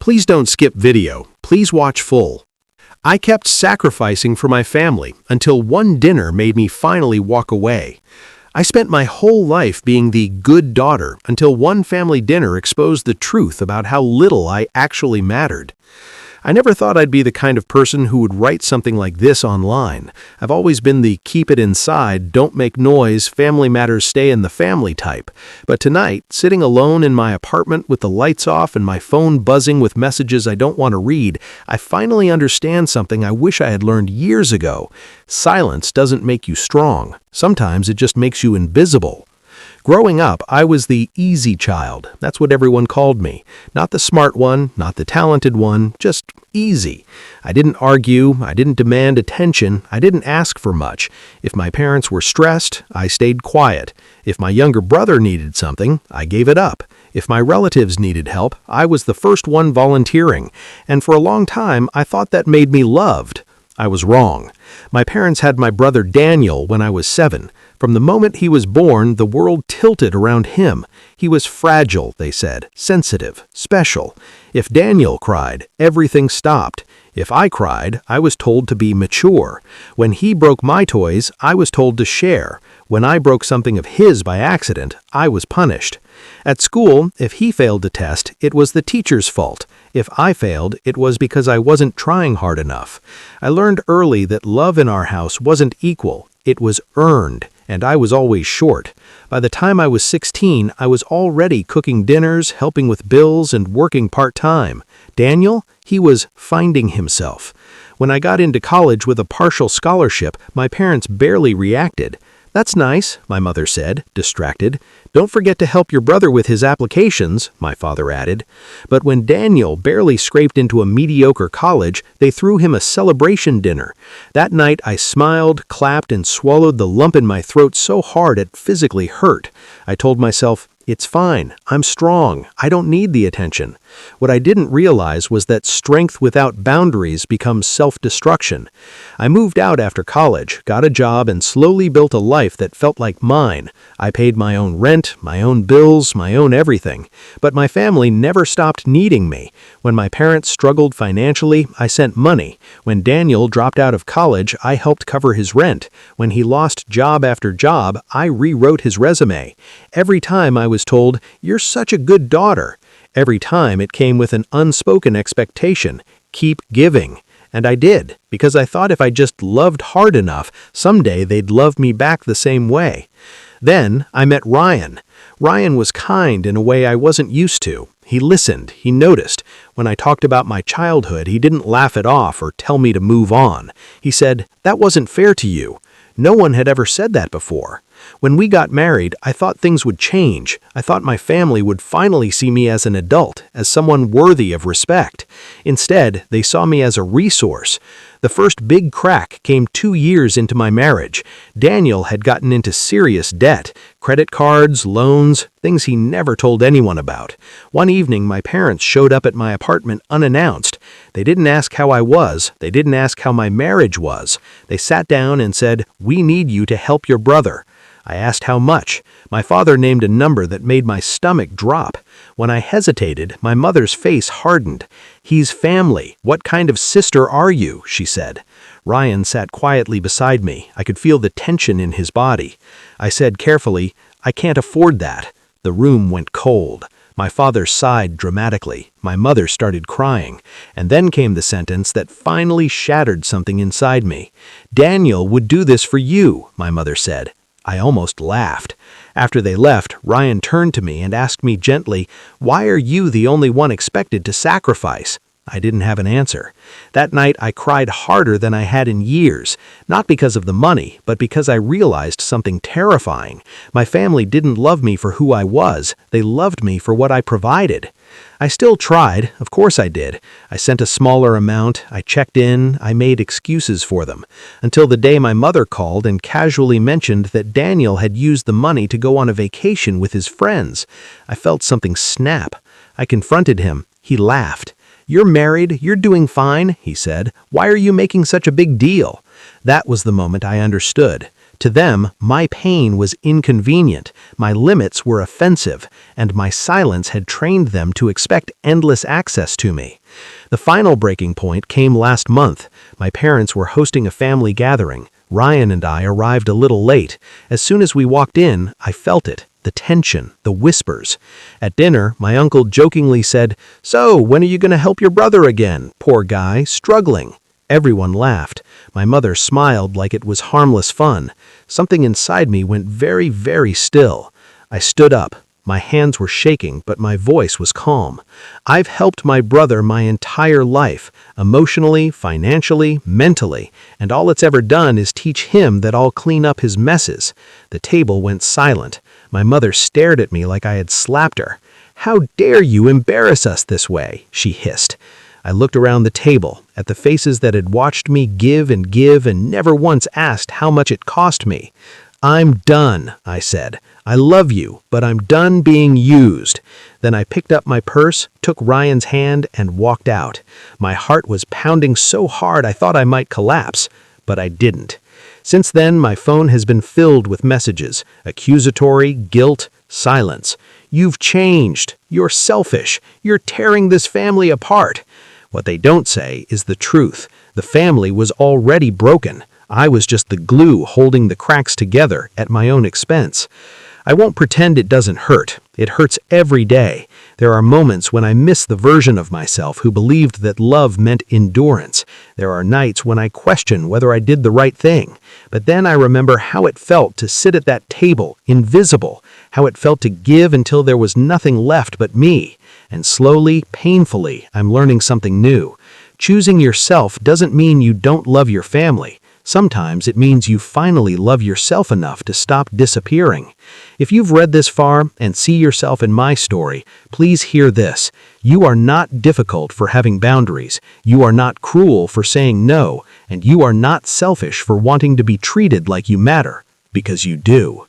Please don't skip video. Please watch full. I kept sacrificing for my family until one dinner made me finally walk away. I spent my whole life being the good daughter until one family dinner exposed the truth about how little I actually mattered. I never thought I'd be the kind of person who would write something like this online. I've always been the keep it inside, don't make noise, family matters stay in the family type. But tonight, sitting alone in my apartment with the lights off and my phone buzzing with messages I don't want to read, I finally understand something I wish I had learned years ago. Silence doesn't make you strong. Sometimes it just makes you invisible. Growing up, I was the easy child. That's what everyone called me. Not the smart one, not the talented one, just easy. I didn't argue, I didn't demand attention, I didn't ask for much. If my parents were stressed, I stayed quiet. If my younger brother needed something, I gave it up. If my relatives needed help, I was the first one volunteering. And for a long time, I thought that made me loved. I was wrong. My parents had my brother Daniel when I was 7. From the moment he was born, the world tilted around him. He was fragile, they said, sensitive, special. If Daniel cried, everything stopped. If I cried, I was told to be mature. When he broke my toys, I was told to share. When I broke something of his by accident, I was punished. At school, if he failed a test, it was the teacher's fault. If I failed, it was because I wasn't trying hard enough. I learned early that love in our house wasn't equal. It was earned, and I was always short. By the time I was 16, I was already cooking dinners, helping with bills, and working part-time. Daniel, he was finding himself. When I got into college with a partial scholarship, my parents barely reacted. "That's nice," my mother said, distracted. "Don't forget to help your brother with his applications," my father added. But when Daniel barely scraped into a mediocre college, they threw him a celebration dinner. That night, I smiled, clapped, and swallowed the lump in my throat so hard it physically hurt. I told myself, "It's fine. I'm strong. I don't need the attention." What I didn't realize was that strength without boundaries becomes self-destruction. I moved out after college, got a job, and slowly built a life that felt like mine. I paid my own rent, my own bills, my own everything. But my family never stopped needing me. When my parents struggled financially, I sent money. When Daniel dropped out of college, I helped cover his rent. When he lost job after job, I rewrote his resume. Every time I was told, "You're such a good daughter." Every time it came with an unspoken expectation, keep giving. And I did, because I thought if I just loved hard enough, someday they'd love me back the same way. Then I met Ryan. Ryan was kind in a way I wasn't used to. He listened, he noticed. When I talked about my childhood, he didn't laugh it off or tell me to move on. He said, "That wasn't fair to you." No one had ever said that before. When we got married, I thought things would change. I thought my family would finally see me as an adult, as someone worthy of respect. Instead, they saw me as a resource. The first big crack came 2 years into my marriage. Daniel had gotten into serious debt, credit cards, loans, things he never told anyone about. One evening, my parents showed up at my apartment unannounced. They didn't ask how I was. They didn't ask how my marriage was. They sat down and said, "We need you to help your brother." I asked how much. My father named a number that made my stomach drop. When I hesitated, my mother's face hardened. "He's family. What kind of sister are you?" she said. Ryan sat quietly beside me. I could feel the tension in his body. I said carefully, "I can't afford that." The room went cold. My father sighed dramatically. My mother started crying. And then came the sentence that finally shattered something inside me. "Daniel would do this for you," my mother said. I almost laughed. After they left, Ryan turned to me and asked me gently, "Why are you the only one expected to sacrifice?" I didn't have an answer. That night, I cried harder than I had in years, not because of the money, but because I realized something terrifying. My family didn't love me for who I was. They loved me for what I provided. I still tried, of course I did. I sent a smaller amount, I checked in, I made excuses for them, until the day my mother called and casually mentioned that Daniel had used the money to go on a vacation with his friends. I felt something snap. I confronted him. He laughed. "You're married, you're doing fine," he said. "Why are you making such a big deal?" That was the moment I understood. To them, my pain was inconvenient, my limits were offensive, and my silence had trained them to expect endless access to me. The final breaking point came last month. My parents were hosting a family gathering. Ryan and I arrived a little late. As soon as we walked in, I felt it. The tension, the whispers. At dinner, my uncle jokingly said, "So, when are you going to help your brother again? Poor guy, struggling." Everyone laughed. My mother smiled like it was harmless fun. Something inside me went very, very still. I stood up. My hands were shaking, but my voice was calm. I've helped my brother my entire life, emotionally, financially, mentally, and all it's ever done is teach him that I'll clean up his messes. The table went silent. My mother stared at me like I had slapped her. "How dare you embarrass us this way?" she hissed. I looked around the table, at the faces that had watched me give and never once asked how much it cost me. "I'm done," I said. "I love you, but I'm done being used." Then I picked up my purse, took Ryan's hand, and walked out. My heart was pounding so hard I thought I might collapse, but I didn't. Since then, my phone has been filled with messages, accusatory, guilt, silence. "You've changed. You're selfish. You're tearing this family apart." What they don't say is the truth. The family was already broken. I was just the glue holding the cracks together at my own expense. I won't pretend it doesn't hurt. It hurts every day. There are moments when I miss the version of myself who believed that love meant endurance. There are nights when I question whether I did the right thing. But then I remember how it felt to sit at that table, invisible, how it felt to give until there was nothing left but me. And slowly, painfully, I'm learning something new. Choosing yourself doesn't mean you don't love your family. Sometimes it means you finally love yourself enough to stop disappearing. If you've read this far and see yourself in my story, please hear this. You are not difficult for having boundaries. You are not cruel for saying no. And you are not selfish for wanting to be treated like you matter, because you do.